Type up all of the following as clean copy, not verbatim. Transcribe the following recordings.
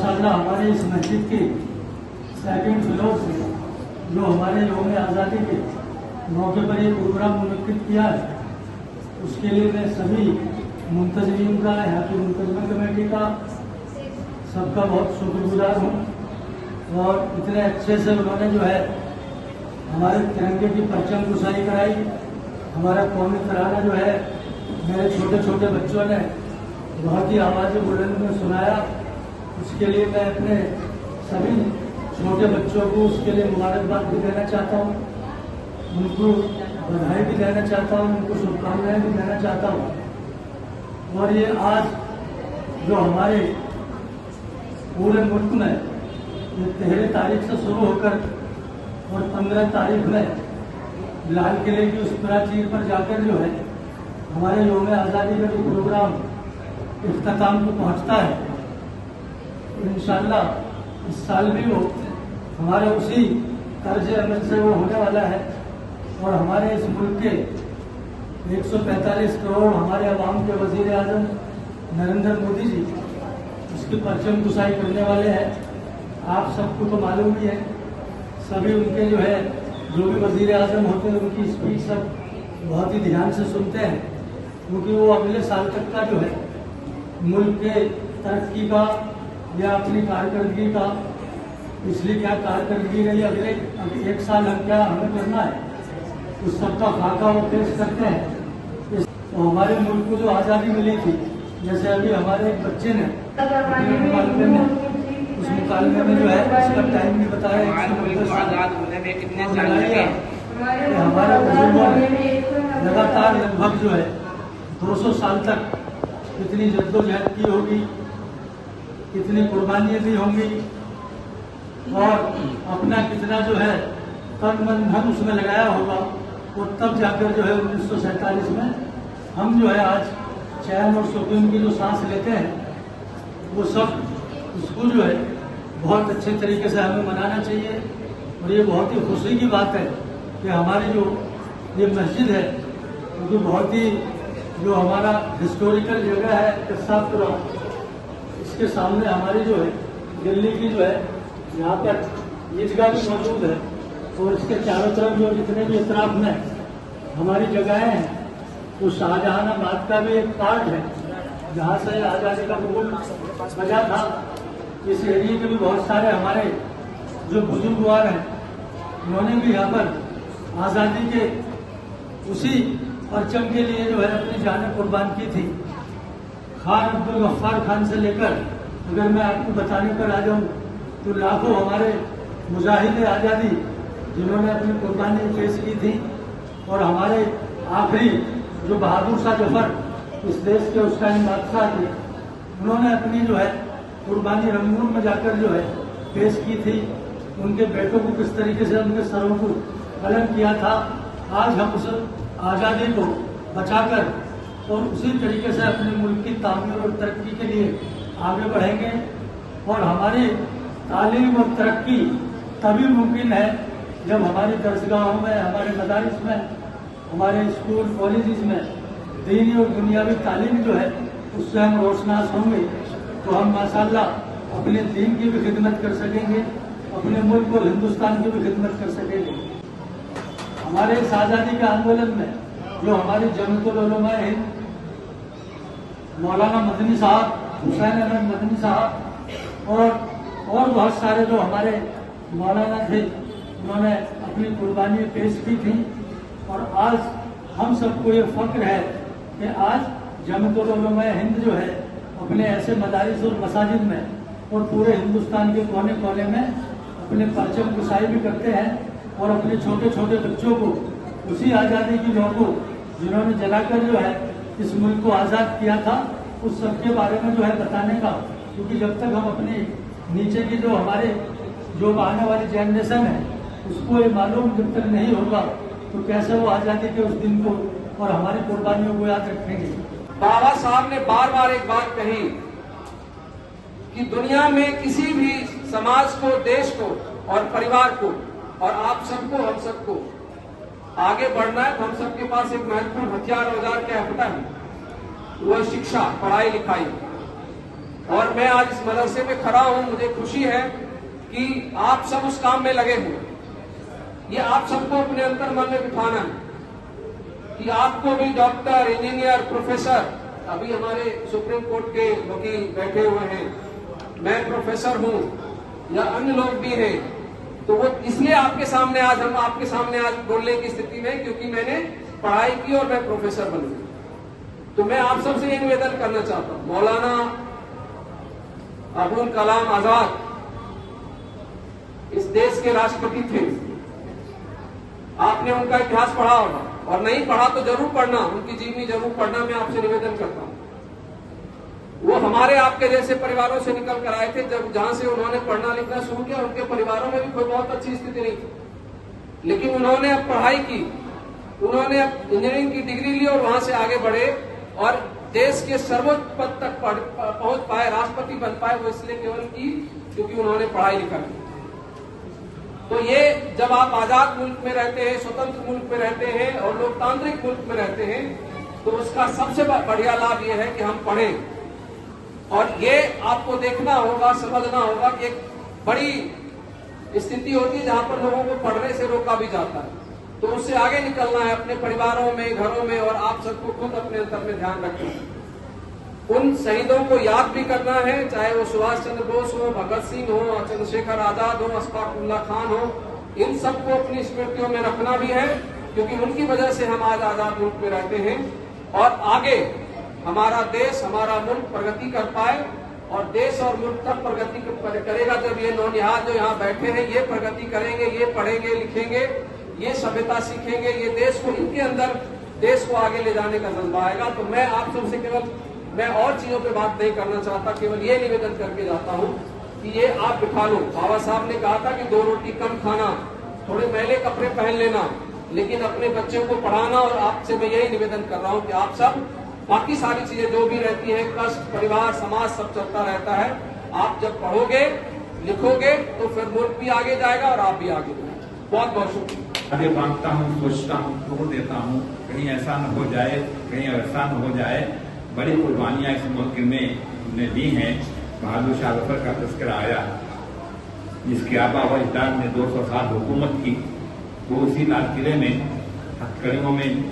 माशाल्लाह हमारे इस मस्जिद की सेकंड फ्लोर से जो हमारे यौम आज़ादी के मौके पर ये प्रोग्राम मुनक्किद किया है, उसके लिए मैं सभी मुंतज़मीन का, यहाँ की मुंतज़मा कमेटी का, सबका बहुत शुक्रगुजार हूँ। और इतने अच्छे से उन्होंने जो है हमारे तिरंगे की परचम कुशाई कराई। हमारा कौमी तराना जो है मेरे छोटे छोटे बच्चों ने बहुत ही आवाज़ बुलंद में सुनाया। उसके लिए मैं अपने सभी छोटे बच्चों को उसके लिए मुबारकबाद भी देना चाहता हूँ, उनको बधाई भी देना चाहता हूँ, उनको शुभकामनाएं भी देना चाहता हूँ। और ये आज जो हमारे पूरे मुल्क में ये 13 तारीख से शुरू होकर और 15 तारीख में लाल किले की उस प्राचीर पर जाकर जो है हमारे यौम आज़ादी का जो प्रोग्राम इख्तिताम को पहुँचता है, इंशाअल्लाह इस साल भी वो हमारे उसी तर्ज अमल से वो होने वाला है। और हमारे इस मुल्क के 145 करोड़ हमारे अवाम के वज़ीर आज़म नरेंद्र मोदी जी उसकी परचम कुशाई करने वाले हैं। आप सबको तो मालूम ही है, सभी उनके जो है जो भी वज़ीर आज़म होते हैं उनकी स्पीच सब बहुत ही ध्यान से सुनते हैं, क्योंकि वो अगले साल तक का जो है मुल्क के तरक्की का या अपनी कारकर्दगी का, पिछली क्या कारकर्दगी रही, अगले एक साल हम क्या हमें करना है, उस सबका खाका वो पेश करते हैं। तो हमारे मुल्क को जो आज़ादी मिली थी, जैसे अभी हमारे एक बच्चे ने मुकालमे में उस मुकालमे में जो है उसका टाइम भी बताया, हमारे बुजुर्गों ने लगातार लगभग जो है 200 साल तक कितनी जद्दोजहद की होगी, कितनी कुर्बानियाँ दी होंगी और अपना कितना जो है तन मन धन उसमें लगाया होगा। और तब जाकर जो है 1947 में हम जो है आज चैन और सुकून की जो सांस लेते हैं वो सब उसको जो है बहुत अच्छे तरीके से हमें मनाना चाहिए। और ये बहुत ही खुशी की बात है कि हमारी जो ये मस्जिद है क्योंकि बहुत ही जो हमारा हिस्टोरिकल जगह है कस्सापुरा, इसके सामने हमारी जो है दिल्ली की जो है यहाँ पर ईदगाह भी मौजूद है और इसके चारों तरफ जो जितने भी इतराफ में हमारी जगहें हैं, तो शाहजहानाबाद का भी एक पार्ट है जहाँ से आज़ादी का बुगुल बजा था। इस एरिए के भी बहुत सारे हमारे जो बुजुर्गवार हैं उन्होंने भी यहाँ पर आज़ादी के उसी परचम के लिए जो है अपनी जानें कुर्बान की थी। खान अब्दुल गफ्फार खान से लेकर अगर मैं आपको बताने पर आ जाऊँ तो लाखों हमारे मुजाहिद आज़ादी जिन्होंने अपनी कुर्बानी पेश की थी। और हमारे आखिरी जो बहादुर शाह जफर इस देश के उस टाइम बादशाह थे, उन्होंने अपनी जो है कुर्बानी रंगून में जाकर जो है पेश की थी। उनके बेटों को किस तरीके से उनके सरों को कलम किया था। आज हम उस आज़ादी को बचाकर और उसी तरीके से अपने मुल्क की तामीर और तरक्की के लिए आगे बढ़ेंगे। और हमारी तालीम और तरक्की तभी मुमकिन है जब हमारी दरसगाहों में, हमारे मदारिस में, हमारे स्कूल कॉलेजेस में दीनी और दुनियावी तालीम जो है उससे हम रोशनास होंगे, तो हम माशाल्लाह अपने दीन की भी खिदमत कर सकेंगे, अपने मुल्क और हिंदुस्तान की भी खिदमत कर सकेंगे। हमारे इस आज़ादी के आंदोलन में जो हमारी जमीयतुल उलमा हिंद, मौलाना मदनी साहब, हुसैन अहमद मदनी साहब और बहुत सारे जो हमारे मौलाना थे, उन्होंने अपनी कुर्बानी पेश की थी। और आज हम सबको ये फख्र है कि आज जमीयतुल उलमा हिंद जो है अपने ऐसे मदारिस और मसाजिद में और पूरे हिंदुस्तान के कोने कोने में अपने परचम कुशाई भी करते हैं और अपने छोटे छोटे बच्चों को उसी आज़ादी की लौ को जिन्होंने जलाकर जो है इस मुल्क को आज़ाद किया था उस सब के बारे में जो है बताने का। क्योंकि जब तक हम अपने नीचे की जो हमारे जो आने वाली जनरेशन है उसको ये मालूम जब तक नहीं होगा तो कैसे वो आज़ादी के उस दिन को और हमारी कुर्बानियों को याद रखेंगे। बाबा साहब ने बार बार एक बात कही कि दुनिया में किसी भी समाज को, देश को और परिवार को और आप सबको, हम सबको आगे बढ़ना है तो हम सबके पास एक महत्वपूर्ण हथियार औजार क्या होता है, वो है शिक्षा, पढ़ाई लिखाई। और मैं आज इस मदरसे में खड़ा हूं, मुझे खुशी है कि आप सब उस काम में लगे हुए। ये आप सबको अपने अंतर मन में बिठाना है कि आपको भी डॉक्टर, इंजीनियर, प्रोफेसर, अभी हमारे सुप्रीम कोर्ट के वकील बैठे हुए हैं, मैं प्रोफेसर हूं या अन्य लोग भी हैं, तो वो इसलिए आपके सामने आज हम आपके सामने आज बोलने की स्थिति में, क्योंकि मैंने पढ़ाई की और मैं प्रोफेसर बन गया। तो मैं आप सबसे ये निवेदन करना चाहता हूं, मौलाना अबुल कलाम आजाद इस देश के राष्ट्रपति थे। आपने उनका इतिहास पढ़ा होगा, और नहीं पढ़ा तो जरूर पढ़ना, उनकी जीवनी जरूर पढ़ना, मैं आपसे निवेदन करता हूं। वो हमारे आपके जैसे परिवारों से निकल कर आए थे। जब जहां से उन्होंने पढ़ना लिखना शुरू किया, उनके परिवारों में भी कोई बहुत अच्छी स्थिति नहीं थी, लेकिन उन्होंने अब पढ़ाई की, उन्होंने अब इंजीनियरिंग की डिग्री ली और वहां से आगे बढ़े और देश के सर्वोच्च पद तक पहुंच पाए, राष्ट्रपति बन पाए। वो इसलिए केवल की क्योंकि उन्होंने पढ़ाई लिखा की। तो ये जब आप आजाद मुल्क में रहते हैं, स्वतंत्र मुल्क में रहते हैं और लोकतांत्रिक मुल्क में रहते हैं, तो उसका सबसे बढ़िया लाभ ये है कि हम पढ़ें। और ये आपको देखना होगा, समझना होगा कि एक बड़ी स्थिति होती है जहां पर लोगों को पढ़ने से रोका भी जाता है, तो उससे आगे निकलना है अपने परिवारों में, घरों में, और आप सबको खुद अपने अंतर में ध्यान रखना है। उन शहीदों को याद भी करना है, चाहे वो सुभाष चंद्र बोस हो, भगत सिंह हो, चंद्रशेखर आजाद हो, अशफाक उल्लाह खान हो, इन सबको अपनी स्मृतियों में रखना भी है, क्योंकि उनकी वजह से हम आज आजाद मुल्क में रहते हैं। और आगे हमारा देश, हमारा मुल्क प्रगति कर पाए, और देश और मुल्क तब प्रगति करेगा जब ये नौनिहाल जो यहाँ बैठे हैं ये प्रगति करेंगे, ये पढ़ेंगे लिखेंगे, ये सभ्यता सीखेंगे, ये देश को, इनके अंदर देश को आगे ले जाने का जज्बा आएगा। तो मैं आप सबसे केवल, मैं और चीजों पे बात नहीं करना चाहता, केवल ये निवेदन करके जाता हूँ कि ये आप बिठा लो। बाबा साहब ने कहा था कि 2 रोटी कम खाना, थोड़े मैले कपड़े पहन लेना, लेकिन अपने बच्चों को पढ़ाना। और आपसे मैं यही निवेदन कर रहा हूँ कि आप सब, बाकी सारी चीजें जो भी रहती है, कष्ट, परिवार, समाज, सब चलता रहता है, आप जब पढ़ोगे लिखोगे तो फिर मुल्क भी आगे जाएगा और आप भी आगे जाएंगे। बहुत बहुत शुक्रिया। आगे मांगता हूँ, सोचता हूँ, छोड़ देता हूँ, कहीं ऐसा न हो जाए, कहीं ऐसा न हो जाए। बड़ी कुर्बानियां इस मुल्क में दी हैं। बहादुर शाह जफर का तस्करा आया, जिसके आबा व अजदाद ने 200 साल हुकूमत की, वो उसी लाल किले में हथकड़ियों में,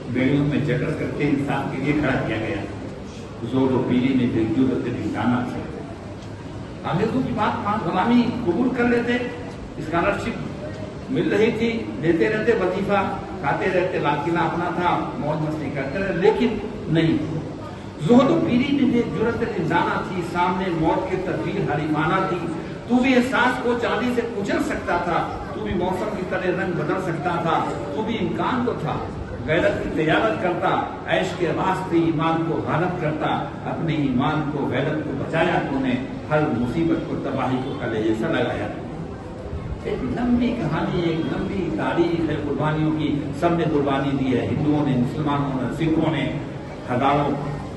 बेड़ियों में जकड़ करके इंसान के लिए खड़ा किया गया। जोर व पीरी ने जरूरत दिखाना से अंग्रेजों की बात गुलामी कबूल कर लेते, स्कॉलरशिप मिल रही थी, देते रहते, वजीफा खाते रहते, लाल किला अपना था, मौज मस्ती करते रहे, लेकिन नहीं। जोहद पीरी ने जरूरत इंसाना थी, सामने मौत की तस्वीर हरीमाना थी। तू भी एहसास को चांदी से कुचल सकता था, तू भी मौसम की तरह रंग बदल सकता था, तू भी इम्कान तो था। गैरत की तैयारत करता, ऐश के वास्ते ईमान को गालब करता, अपने ईमान को, गैरत को बचाया तूने, हर मुसीबत को, तबाही को कलेजे से लगाया। एक लंबी कहानी, एक लंबी तारीख है कुर्बानियों की। सबने कुर्बानी दी है, हिंदुओं ने, मुसलमानों ने, सिखों ने। हजारों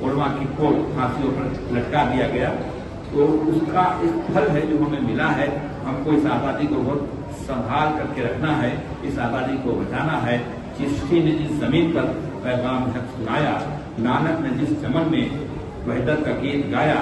उलमा की को फांसियों पर लटका दिया गया। तो उसका एक फल है जो हमें मिला है। हमको इस आज़ादी को बहुत संभाल करके रखना है, इस आज़ादी को बचाना है। चिश्ती ने जिस जमीन पर पैगाम हक सुनाया, नानक ने जिस चमन में वहदत का गीत गाया,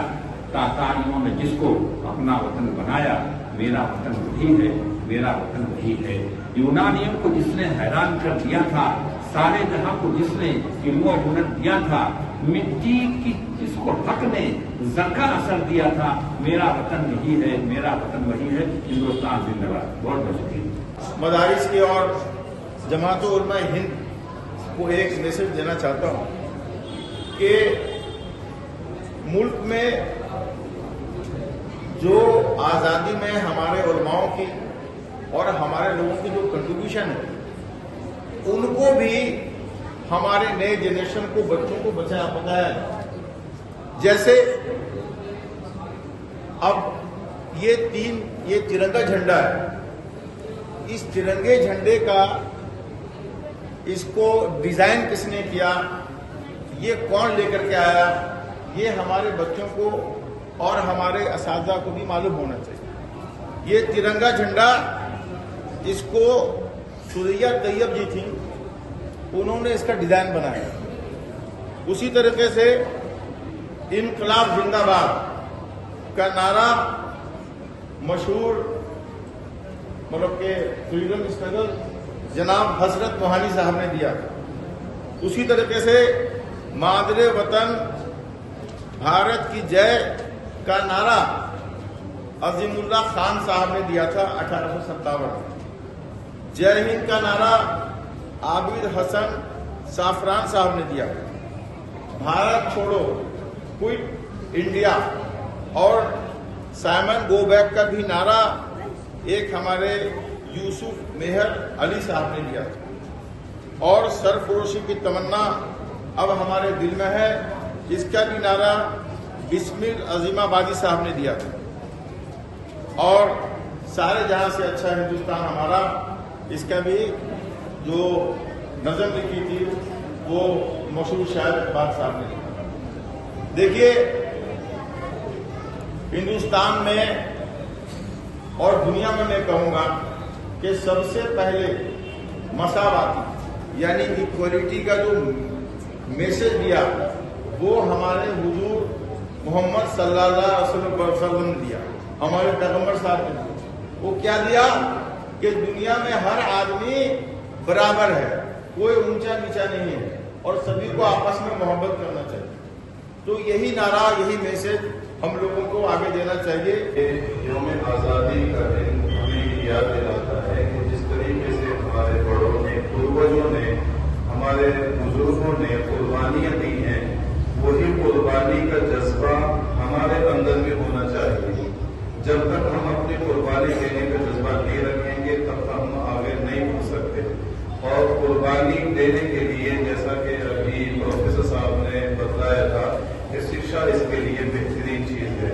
तातारियों ने जिसको अपना वतन बनाया, मेरा वतन वही है, मेरा वतन वही है। यूनानियों को जिसने हैरान कर दिया था, सारे जहां को जिसने इल्मो हुनर दिया था, मिट्टी की जिसको हक ने जरका असर दिया था, मेरा वतन वही है, मेरा वतन वही है। हिंदुस्तान जिंदाबाद। बहुत बहुत शुक्रिया। मदारिस की और जमात उलमा हिंद को एक मैसेज देना चाहता हूँ कि मुल्क में जो आज़ादी में हमारे उलमाओं की और हमारे लोगों की जो कंट्रीब्यूशन है, उनको भी हमारे नए जनरेशन को, बच्चों को बचाया बताया। जैसे अब ये तिरंगा झंडा है, इस तिरंगे झंडे का इसको डिजाइन किसने किया, ये कौन लेकर के आया, ये हमारे बच्चों को और हमारे असातिज़ा को भी मालूम होना चाहिए। ये तिरंगा झंडा, इसको सुरैया तैयब जी थी, उन्होंने इसका डिजाइन बनाया। उसी तरीके से इनकलाब जिंदाबाद, का नारा मशहूर मतलब के फ्रीडम स्ट्रगल जनाब हजरत मोहानी साहब ने दिया था। उसी तरीके से मादरे वतन भारत की जय का नारा अजीमुल्ला खान साहब ने दिया था 1857 में। जय हिंद का नारा आबिद हसन साफरान साहब ने दिया। भारत छोड़ो क्विट इंडिया और साइमन गो बैक का भी नारा एक हमारे यूसुफ मेहर अली साहब ने दिया था। और सरफरोशी की तमन्ना अब हमारे दिल में है, इसका भी नारा बिस्मिल अजीमाबादी साहब ने दिया था। और सारे जहां से अच्छा हिंदुस्तान हमारा, इसका भी जो नज़म लिखी थी वो मशहूर शायर इकबाल साहब ने लिखा। देखिए, हिंदुस्तान में और दुनिया में मैं कहूंगा कि सबसे पहले मसावाती यानी इक्वलिटी का जो मैसेज दिया वो हमारे हुजूर मोहम्मद सल्लल्लाहु अलैहि वसल्लम ने दिया, हमारे पैगंबर साहब ने दिया। वो क्या दिया कि दुनिया में हर आदमी बराबर है, कोई ऊंचा नीचा नहीं है और सभी को आपस में मोहब्बत करना चाहिए। तो यही नारा, यही मैसेज हम लोगों को आगे देना चाहिए। यौम आज़ादी का दिन हमें याद दिलाता है कि जिस तरीके से हमारे बड़ों ने, पूर्वजों ने, हमारे बुजुर्गों ने कुर्बानियां दी हैं, वही कुर्बानी का जज्बा हमारे अंदर में होना चाहिए। जब तक हम अपनी कुर्बानी देने का जज्बा नहीं रखेंगे तब तक हम आगे नहीं बढ़ सकते। और कुर्बानी देने के लिए जैसा कि अभी प्रोफेसर साहब ने बताया था कि शिक्षा इसके लिए बेहतरीन चीज है।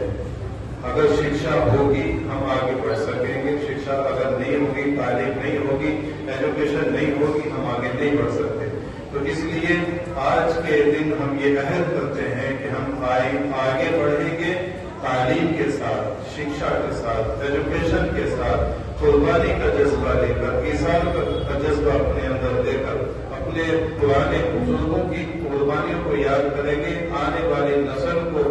अगर शिक्षा होगी हम आगे बढ़ सकेंगे, शिक्षा अगर नहीं होगी, तालीम नहीं होगी, एजुकेशन नहीं होगी, हम आगे नहीं बढ़ सकते। तो इसलिए आज के दिन हम ये अहद करते हैं कि हम आगे बढ़ेंगे तालीम के साथ, शिक्षा के साथ, एजुकेशन के साथ, कुर्बानी का जज्बा लेकर, ईसार का जज्बा अपने अंदर लेकर अपने पुराने बुजुर्गों की कुर्बानियों को याद करेंगे। आने वाली नस्ल को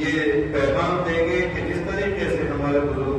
ये पैगाम देंगे कि जिस तरीके से हमारे बुजुर्ग